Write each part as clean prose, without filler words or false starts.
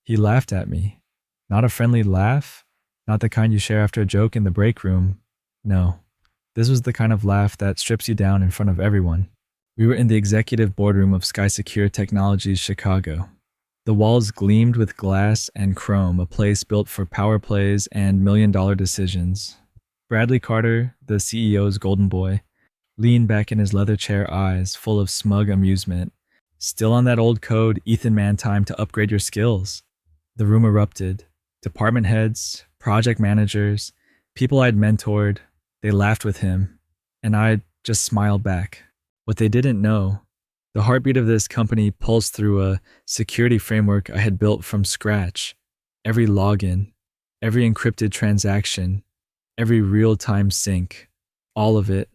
He laughed at me. Not a friendly laugh, not the kind you share after a joke in the break room. No, this was the kind of laugh that strips you down in front of everyone. We were in the executive boardroom of SkySecure Technologies Chicago. The walls gleamed with glass and chrome, a place built for power plays and million-dollar decisions. Bradley Carter, the CEO's golden boy, leaned back in his leather chair, eyes full of smug amusement. Still on that old code, Ethan man time to upgrade your skills. The room erupted. Department heads, project managers, people I'd mentored, they laughed with him, and I just smiled back. What they didn't know, the heartbeat of this company pulsed through a security framework I had built from scratch. Every login, every encrypted transaction, every real-time sync, all of it,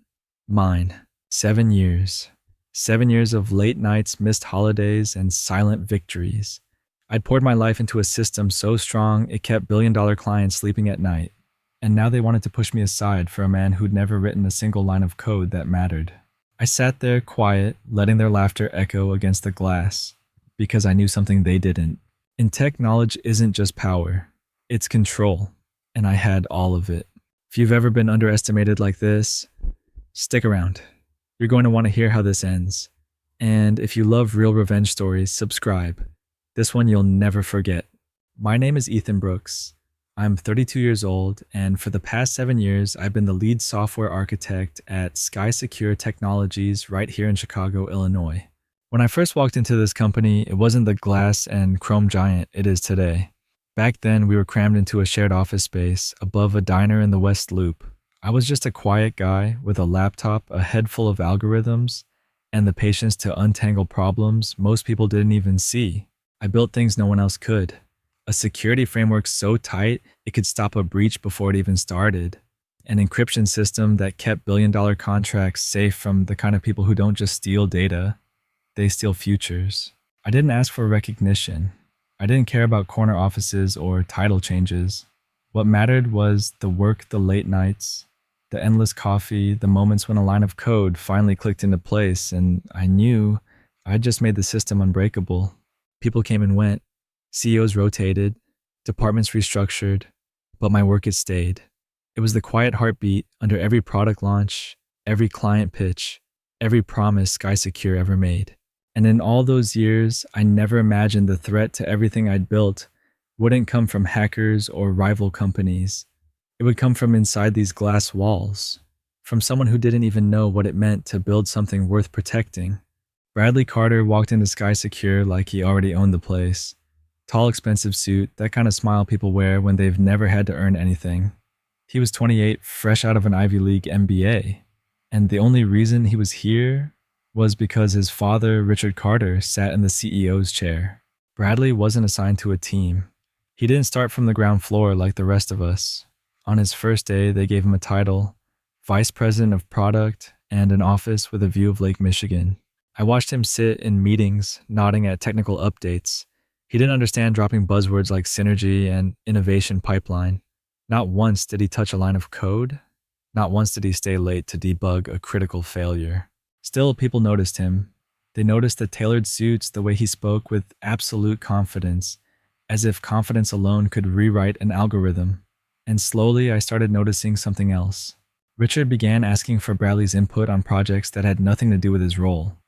mine. 7 years. 7 years of late nights, missed holidays, and silent victories. I'd poured my life into a system so strong it kept billion-dollar clients sleeping at night. And now they wanted to push me aside for a man who'd never written a single line of code that mattered. I sat there quiet, letting their laughter echo against the glass, because I knew something they didn't. In tech, knowledge isn't just power, it's control, and I had all of it. If you've ever been underestimated like this, stick around. You're going to want to hear how this ends. And if you love real revenge stories, subscribe. This one you'll never forget. My name is Ethan Brooks. I'm 32 years old, and for the past 7 years, I've been the lead software architect at SkySecure Technologies right here in Chicago, Illinois. When I first walked into this company, it wasn't the glass and chrome giant it is today. Back then, we were crammed into a shared office space above a diner in the West Loop. I was just a quiet guy with a laptop, a head full of algorithms, and the patience to untangle problems most people didn't even see. I built things no one else could. A security framework so tight it could stop a breach before it even started. An encryption system that kept billion-dollar contracts safe from the kind of people who don't just steal data, they steal futures. I didn't ask for recognition. I didn't care about corner offices or title changes. What mattered was the work, the late nights, the endless coffee, the moments when a line of code finally clicked into place, and I knew I'd just made the system unbreakable. People came and went, CEOs rotated, departments restructured, but my work had stayed. It was the quiet heartbeat under every product launch, every client pitch, every promise SkySecure ever made. And in all those years, I never imagined the threat to everything I'd built wouldn't come from hackers or rival companies. It would come from inside these glass walls, from someone who didn't even know what it meant to build something worth protecting. Bradley Carter walked into SkySecure like he already owned the place. Tall, expensive suit, that kind of smile people wear when they've never had to earn anything. He was 28, fresh out of an Ivy League MBA. And the only reason he was here was because his father, Richard Carter, sat in the CEO's chair. Bradley wasn't assigned to a team. He didn't start from the ground floor like the rest of us. On his first day, they gave him a title, Vice President of Product, and an office with a view of Lake Michigan. I watched him sit in meetings, nodding at technical updates. He didn't understand dropping buzzwords like synergy and innovation pipeline. Not once did he touch a line of code. Not once did he stay late to debug a critical failure. Still, people noticed him. They noticed the tailored suits, the way he spoke with absolute confidence, as if confidence alone could rewrite an algorithm. And slowly, I started noticing something else. Richard began asking for Bradley's input on projects that had nothing to do with his role.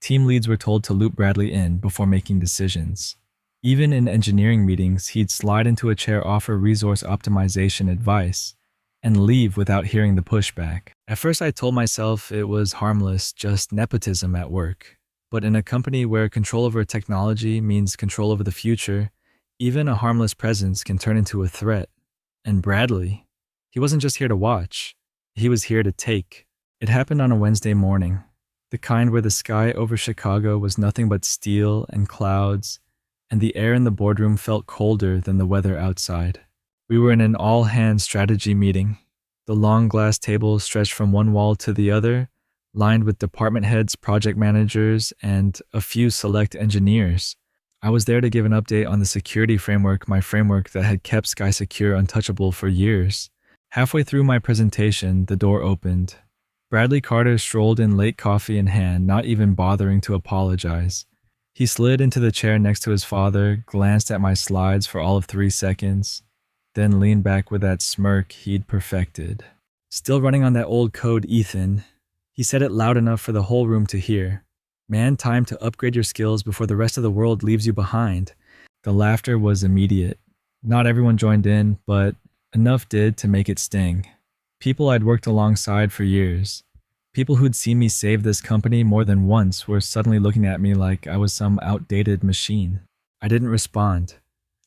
Team leads were told to loop Bradley in before making decisions. Even in engineering meetings, he'd slide into a chair, offer resource optimization advice, and leave without hearing the pushback. At first, I told myself it was harmless, just nepotism at work. But in a company where control over technology means control over the future, even a harmless presence can turn into a threat. And Bradley, he wasn't just here to watch. He was here to take. It happened on a Wednesday morning, the kind where the sky over Chicago was nothing but steel and clouds, and the air in the boardroom felt colder than the weather outside. We were in an all-hands strategy meeting. The long glass table stretched from one wall to the other, lined with department heads, project managers, and a few select engineers. I was there to give an update on the security framework, my framework that had kept SkySecure untouchable for years. Halfway through my presentation, the door opened. Bradley Carter strolled in, late coffee in hand, not even bothering to apologize. He slid into the chair next to his father, glanced at my slides for all of 3 seconds, then leaned back with that smirk he'd perfected. Still running on that old code, Ethan. He said it loud enough for the whole room to hear. Man, time to upgrade your skills before the rest of the world leaves you behind. The laughter was immediate. Not everyone joined in, but enough did to make it sting. People I'd worked alongside for years. People who'd seen me save this company more than once were suddenly looking at me like I was some outdated machine. I didn't respond.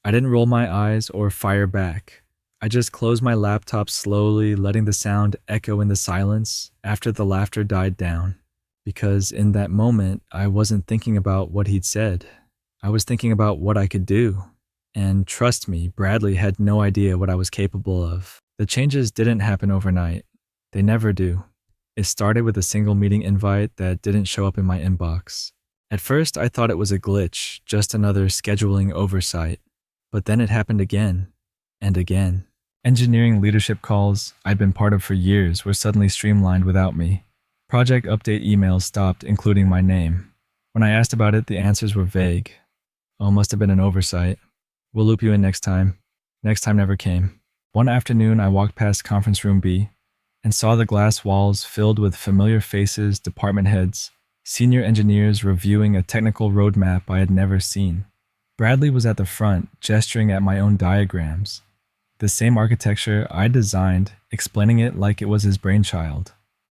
I didn't roll my eyes or fire back. I just closed my laptop slowly, letting the sound echo in the silence after the laughter died down. Because in that moment, I wasn't thinking about what he'd said. I was thinking about what I could do. And trust me, Bradley had no idea what I was capable of. The changes didn't happen overnight. They never do. It started with a single meeting invite that didn't show up in my inbox. At first, I thought it was a glitch, just another scheduling oversight. But then it happened again and again. Engineering leadership calls I'd been part of for years were suddenly streamlined without me. Project update emails stopped including my name. When I asked about it, the answers were vague. Oh, must have been an oversight. We'll loop you in next time. Next time never came. One afternoon, I walked past conference room B and saw the glass walls filled with familiar faces, department heads, senior engineers reviewing a technical roadmap I had never seen. Bradley was at the front, gesturing at my own diagrams. The same architecture I designed, explaining it like it was his brainchild.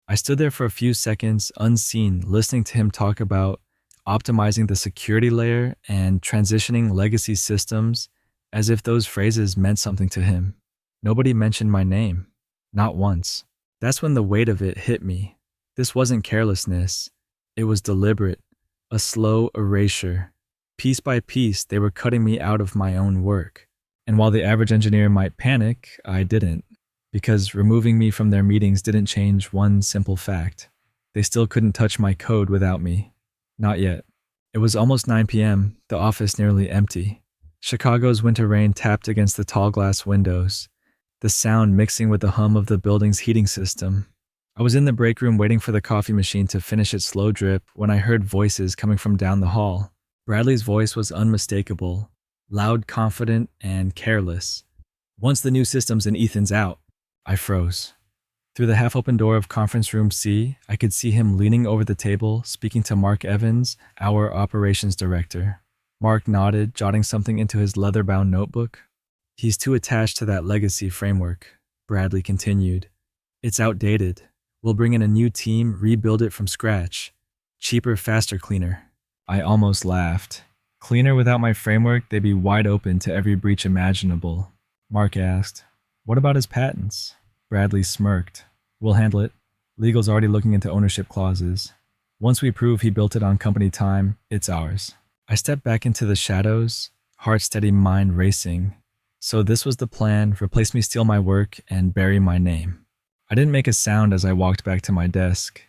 I stood there for a few seconds, unseen, listening to him talk about optimizing the security layer and transitioning legacy systems as if those phrases meant something to him. Nobody mentioned my name. Not once. That's when the weight of it hit me. This wasn't carelessness. It was deliberate. A slow erasure. Piece by piece, they were cutting me out of my own work. And while the average engineer might panic, I didn't. Because removing me from their meetings didn't change one simple fact. They still couldn't touch my code without me. Not yet. It was almost 9 p.m., the office nearly empty. Chicago's winter rain tapped against the tall glass windows, the sound mixing with the hum of the building's heating system. I was in the break room waiting for the coffee machine to finish its slow drip when I heard voices coming from down the hall. Bradley's voice was unmistakable, loud, confident, and careless. Once the new system's in, Ethan's out. I froze. Through the half-open door of conference room C, I could see him leaning over the table, speaking to Mark Evans, our operations director. Mark nodded, jotting something into his leather-bound notebook. He's too attached to that legacy framework, Bradley continued. It's outdated. We'll bring in a new team, rebuild it from scratch. Cheaper, faster, cleaner. I almost laughed. Cleaner without my framework, they'd be wide open to every breach imaginable. Mark asked, what about his patents? Bradley smirked. We'll handle it. Legal's already looking into ownership clauses. Once we prove he built it on company time, it's ours. I stepped back into the shadows, heart steady, mind racing. So this was the plan, replace me, steal my work, and bury my name. I didn't make a sound as I walked back to my desk.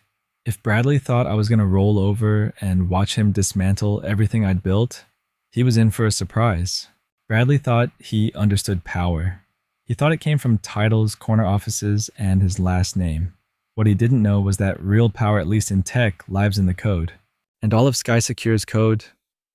If Bradley thought I was going to roll over and watch him dismantle everything I'd built, he was in for a surprise. Bradley thought he understood power. He thought it came from titles, corner offices, and his last name. What he didn't know was that real power, at least in tech, lives in the code. And all of SkySecure's code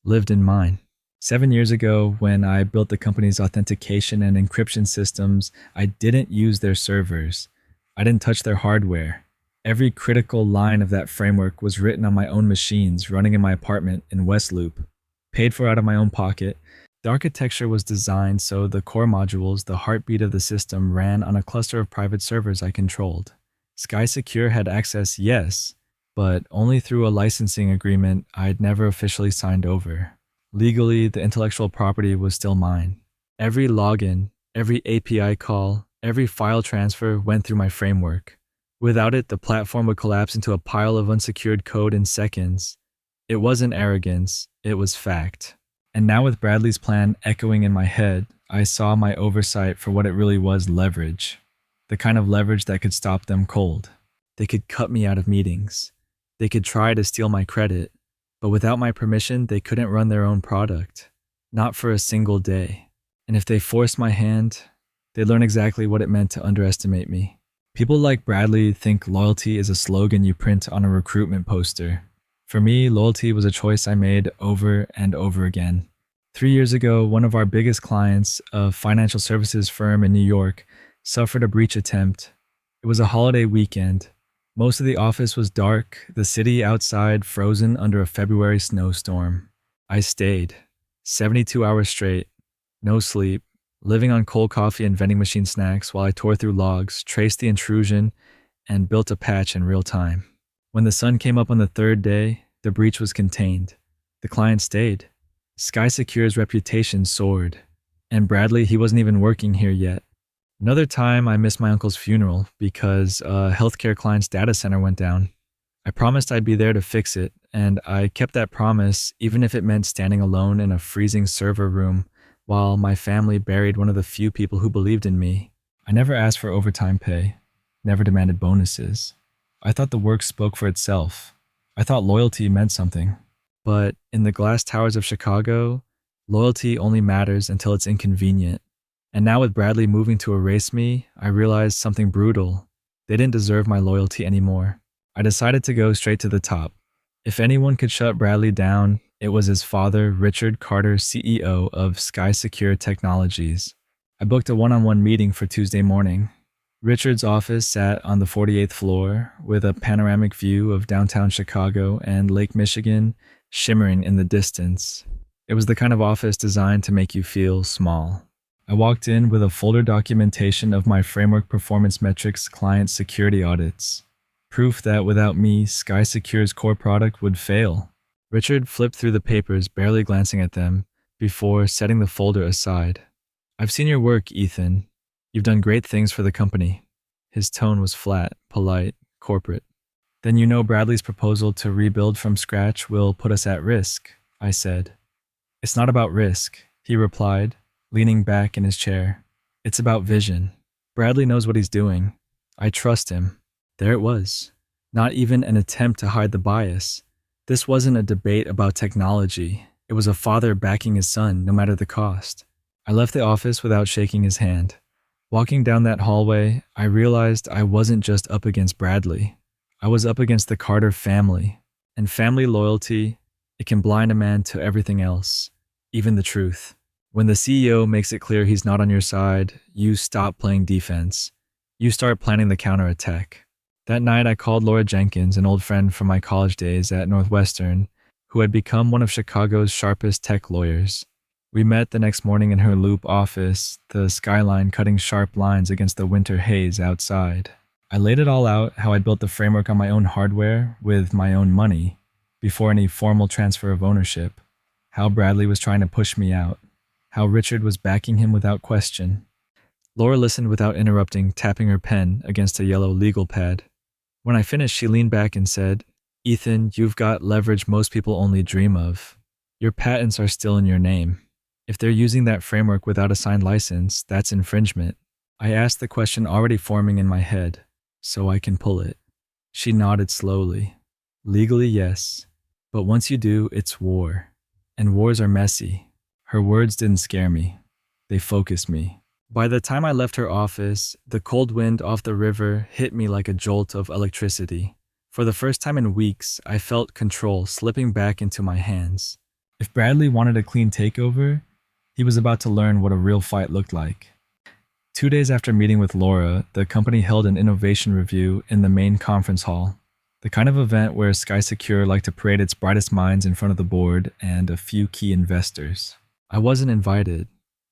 lived in mine. 7 years ago, when I built the company's authentication and encryption systems, I didn't use their servers. I didn't touch their hardware. Every critical line of that framework was written on my own machines running in my apartment in West Loop, paid for out of my own pocket. The architecture was designed so the core modules, the heartbeat of the system, ran on a cluster of private servers I controlled. SkySecure had access, yes, but only through a licensing agreement I'd never officially signed over. Legally, the intellectual property was still mine. Every login, every API call, every file transfer went through my framework. Without it, the platform would collapse into a pile of unsecured code in seconds. It wasn't arrogance, it was fact. And now with Bradley's plan echoing in my head, I saw my oversight for what it really was: leverage. The kind of leverage that could stop them cold. They could cut me out of meetings. They could try to steal my credit, but without my permission, they couldn't run their own product. Not for a single day. And if they forced my hand, they'd learn exactly what it meant to underestimate me. People like Bradley think loyalty is a slogan you print on a recruitment poster. For me, loyalty was a choice I made over and over again. 3 years ago, one of our biggest clients, a financial services firm in New York, suffered a breach attempt. It was a holiday weekend. Most of the office was dark, the city outside frozen under a February snowstorm. I stayed. 72 hours straight. No sleep. Living on cold coffee and vending machine snacks while I tore through logs, traced the intrusion, and built a patch in real time. When the sun came up on the third day, the breach was contained. The client stayed. SkySecure's reputation soared. And Bradley, he wasn't even working here yet. Another time, I missed my uncle's funeral because a healthcare client's data center went down. I promised I'd be there to fix it, and I kept that promise even if it meant standing alone in a freezing server room while my family buried one of the few people who believed in me. I never asked for overtime pay, never demanded bonuses. I thought the work spoke for itself. I thought loyalty meant something. But in the glass towers of Chicago, loyalty only matters until it's inconvenient. And now with Bradley moving to erase me, I realized something brutal. They didn't deserve my loyalty anymore. I decided to go straight to the top. If anyone could shut Bradley down, it was his father, Richard Carter, CEO of SkySecure Technologies. I booked a one-on-one meeting for Tuesday morning. Richard's office sat on the 48th floor with a panoramic view of downtown Chicago and Lake Michigan shimmering in the distance. It was the kind of office designed to make you feel small. I walked in with a folder documentation of my framework performance metrics client security audits. Proof that without me, SkySecure's core product would fail. Richard flipped through the papers, barely glancing at them, before setting the folder aside. "I've seen your work, Ethan. You've done great things for the company." His tone was flat, polite, corporate. "Then you know Bradley's proposal to rebuild from scratch will put us at risk," I said. "It's not about risk," he replied, leaning back in his chair. "It's about vision. Bradley knows what he's doing. I trust him." There it was. Not even an attempt to hide the bias. This wasn't a debate about technology. It was a father backing his son, no matter the cost. I left the office without shaking his hand. Walking down that hallway, I realized I wasn't just up against Bradley. I was up against the Carter family. And family loyalty, it can blind a man to everything else, even the truth. When the CEO makes it clear he's not on your side, you stop playing defense. You start planning the counterattack. That night, I called Laura Jenkins, an old friend from my college days at Northwestern, who had become one of Chicago's sharpest tech lawyers. We met the next morning in her Loop office, the skyline cutting sharp lines against the winter haze outside. I laid it all out, how I'd built the framework on my own hardware with my own money, before any formal transfer of ownership, how Bradley was trying to push me out, how Richard was backing him without question. Laura listened without interrupting, tapping her pen against a yellow legal pad. When I finished, she leaned back and said, "Ethan, you've got leverage most people only dream of. Your patents are still in your name. If they're using that framework without a signed license, that's infringement." I asked the question already forming in my head, "So I can pull it?" She nodded slowly. "Legally, yes. But once you do, it's war. And wars are messy." Her words didn't scare me. They focused me. By the time I left her office, the cold wind off the river hit me like a jolt of electricity. For the first time in weeks, I felt control slipping back into my hands. If Bradley wanted a clean takeover, he was about to learn what a real fight looked like. 2 days after meeting with Laura, the company held an innovation review in the main conference hall, the kind of event where SkySecure liked to parade its brightest minds in front of the board and a few key investors. I wasn't invited,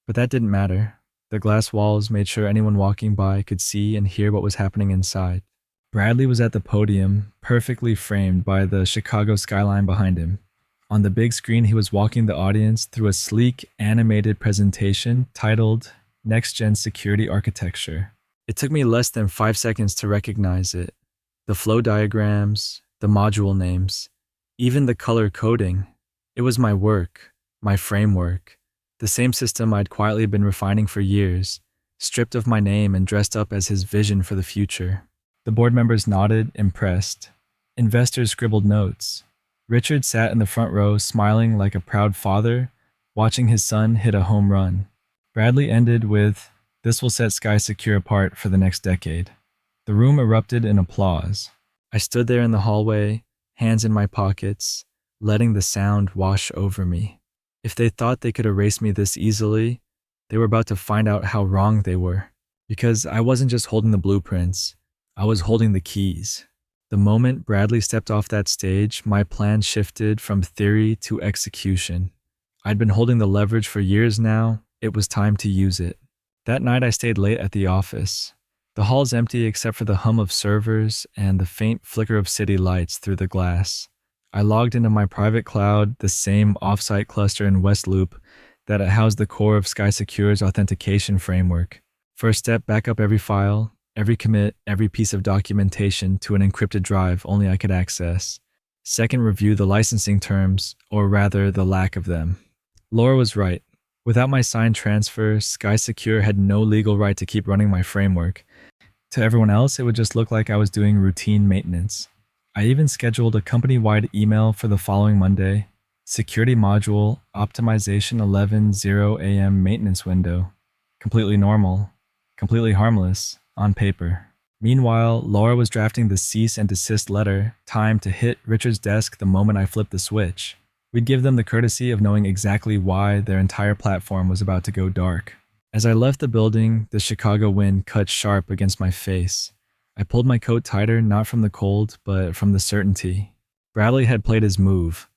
but that didn't matter. The glass walls made sure anyone walking by could see and hear what was happening inside. Bradley was at the podium, perfectly framed by the Chicago skyline behind him. On the big screen, he was walking the audience through a sleek, animated presentation titled Next Gen Security Architecture. It took me less than 5 seconds to recognize it. The flow diagrams, the module names, even the color coding. It was my work, my framework. The same system I'd quietly been refining for years, stripped of my name and dressed up as his vision for the future. The board members nodded, impressed. Investors scribbled notes. Richard sat in the front row, smiling like a proud father, watching his son hit a home run. Bradley ended with, "This will set SkySecure apart for the next decade." The room erupted in applause. I stood there in the hallway, hands in my pockets, letting the sound wash over me. If they thought they could erase me this easily, they were about to find out how wrong they were. Because I wasn't just holding the blueprints, I was holding the keys. The moment Bradley stepped off that stage, my plan shifted from theory to execution. I'd been holding the leverage for years now, it was time to use it. That night I stayed late at the office. The hall's empty except for the hum of servers and the faint flicker of city lights through the glass. I logged into my private cloud, the same offsite cluster in West Loop that housed the core of SkySecure's authentication framework. First step, back up every file, every commit, every piece of documentation to an encrypted drive only I could access. Second, review the licensing terms, or rather the lack of them. Laura was right. Without my signed transfer, SkySecure had no legal right to keep running my framework. To everyone else, it would just look like I was doing routine maintenance. I even scheduled a company-wide email for the following Monday. Security module, optimization 11:0 a.m. maintenance window. Completely normal, completely harmless, on paper. Meanwhile, Laura was drafting the cease and desist letter, timed to hit Richard's desk the moment I flipped the switch. We'd give them the courtesy of knowing exactly why their entire platform was about to go dark. As I left the building, the Chicago wind cut sharp against my face. I pulled my coat tighter, not from the cold, but from the certainty. Bradley had played his move.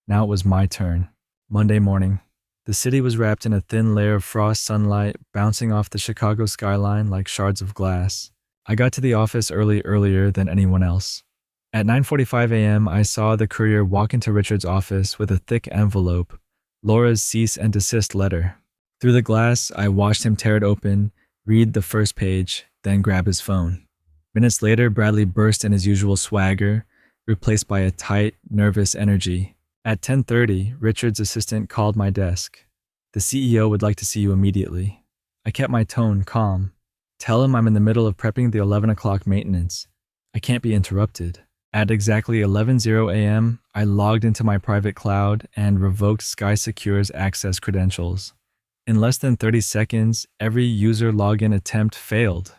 Now it was my turn. Monday morning. The city was wrapped in a thin layer of frost sunlight bouncing off the Chicago skyline like shards of glass. I got to the office earlier than anyone else. At 9:45 a.m., I saw the courier walk into Richard's office with a thick envelope, Laura's cease and desist letter. Through the glass, I watched him tear it open, read the first page, then grab his phone. Minutes later, Bradley burst in his usual swagger, replaced by a tight, nervous energy. At 10:30, Richard's assistant called my desk. The CEO would like to see you immediately. I kept my tone calm. Tell him I'm in the middle of prepping the 11 o'clock maintenance. I can't be interrupted. At exactly 11:00 a.m., I logged into my private cloud and revoked SkySecure's access credentials. In less than 30 seconds, every user login attempt failed.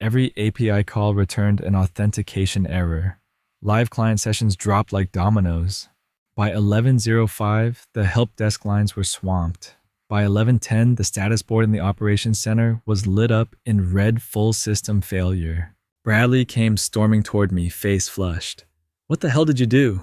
Every API call returned an authentication error. Live client sessions dropped like dominoes. By 11:05, the help desk lines were swamped. By 11:10, the status board in the operations center was lit up in red full system failure. Bradley came storming toward me, face flushed. What the hell did you do?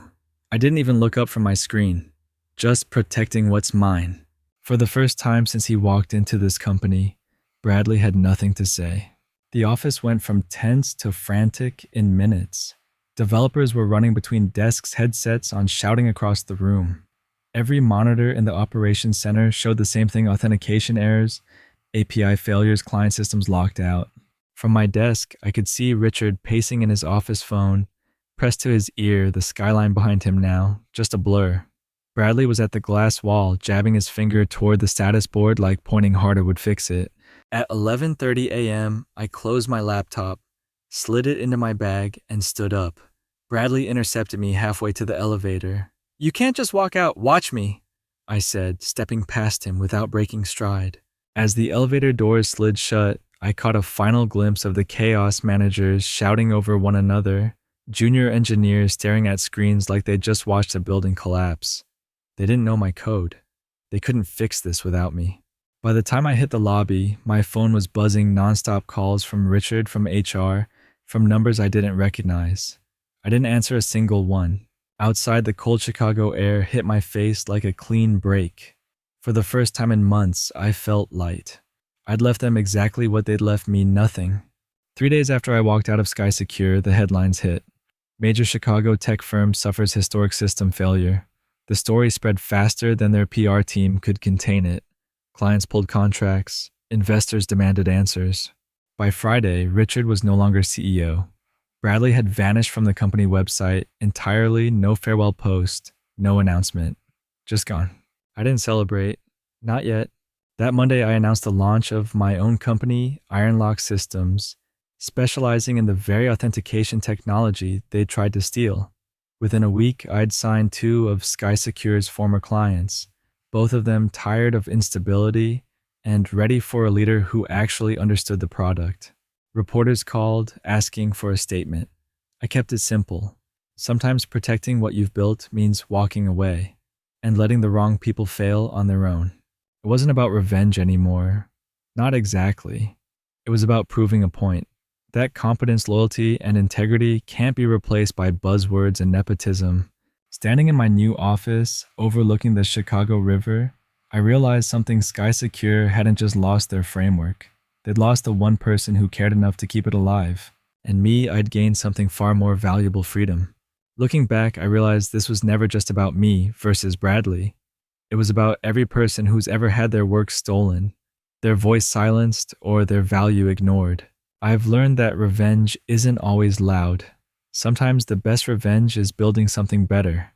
I didn't even look up from my screen. Just protecting what's mine. For the first time since he walked into this company, Bradley had nothing to say. The office went from tense to frantic in minutes. Developers were running between desks, headsets on, shouting across the room. Every monitor in the operations center showed the same thing: authentication errors, API failures, client systems locked out. From my desk, I could see Richard pacing in his office phone, pressed to his ear, the skyline behind him now, just a blur. Bradley was at the glass wall, jabbing his finger toward the status board like pointing harder would fix it. At 11:30 a.m., I closed my laptop, slid it into my bag, and stood up. Bradley intercepted me halfway to the elevator. "You can't just walk out, watch me," I said, stepping past him without breaking stride. As the elevator doors slid shut, I caught a final glimpse of the chaos managers shouting over one another, junior engineers staring at screens like they'd just watched a building collapse. They didn't know my code. They couldn't fix this without me. By the time I hit the lobby, my phone was buzzing nonstop calls from Richard, from HR, from numbers I didn't recognize. I didn't answer a single one. Outside, the cold Chicago air hit my face like a clean break. For the first time in months, I felt light. I'd left them exactly what they'd left me, nothing. 3 days after I walked out of SkySecure, the headlines hit. Major Chicago tech firm suffers historic system failure. The story spread faster than their PR team could contain it. Clients pulled contracts. Investors demanded answers. By Friday, Richard was no longer CEO. Bradley had vanished from the company website entirely, no farewell post, no announcement. Just gone. I didn't celebrate. Not yet. That Monday, I announced the launch of my own company, Ironlock Systems, specializing in the very authentication technology they'd tried to steal. Within a week, I'd signed 2 of SkySecure's former clients, both of them tired of instability and ready for a leader who actually understood the product. Reporters called, asking for a statement. I kept it simple. Sometimes protecting what you've built means walking away and letting the wrong people fail on their own. It wasn't about revenge anymore. Not exactly. It was about proving a point. That competence, loyalty, and integrity can't be replaced by buzzwords and nepotism. Standing in my new office, overlooking the Chicago River, I realized something SkySecure hadn't just lost their framework. They'd lost the one person who cared enough to keep it alive. And me, I'd gained something far more valuable: freedom. Looking back, I realized this was never just about me versus Bradley. It was about every person who's ever had their work stolen, their voice silenced, or their value ignored. I've learned that revenge isn't always loud. Sometimes the best revenge is building something better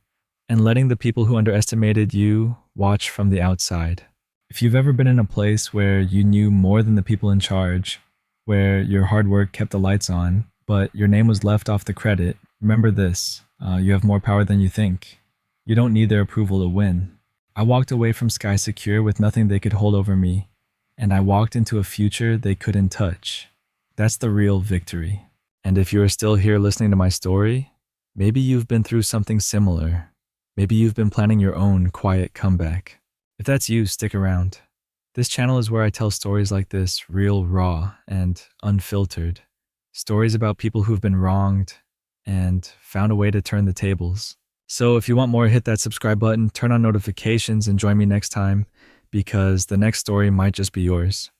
and letting the people who underestimated you watch from the outside. If you've ever been in a place where you knew more than the people in charge, where your hard work kept the lights on, but your name was left off the credit, remember this: you have more power than you think. You don't need their approval to win. I walked away from SkySecure with nothing they could hold over me, and I walked into a future they couldn't touch. That's the real victory. And if you are still here listening to my story, maybe you've been through something similar. Maybe you've been planning your own quiet comeback. If that's you, stick around. This channel is where I tell stories like this, real, raw, and unfiltered. Stories about people who've been wronged and found a way to turn the tables. So if you want more, hit that subscribe button, turn on notifications, and join me next time, because the next story might just be yours.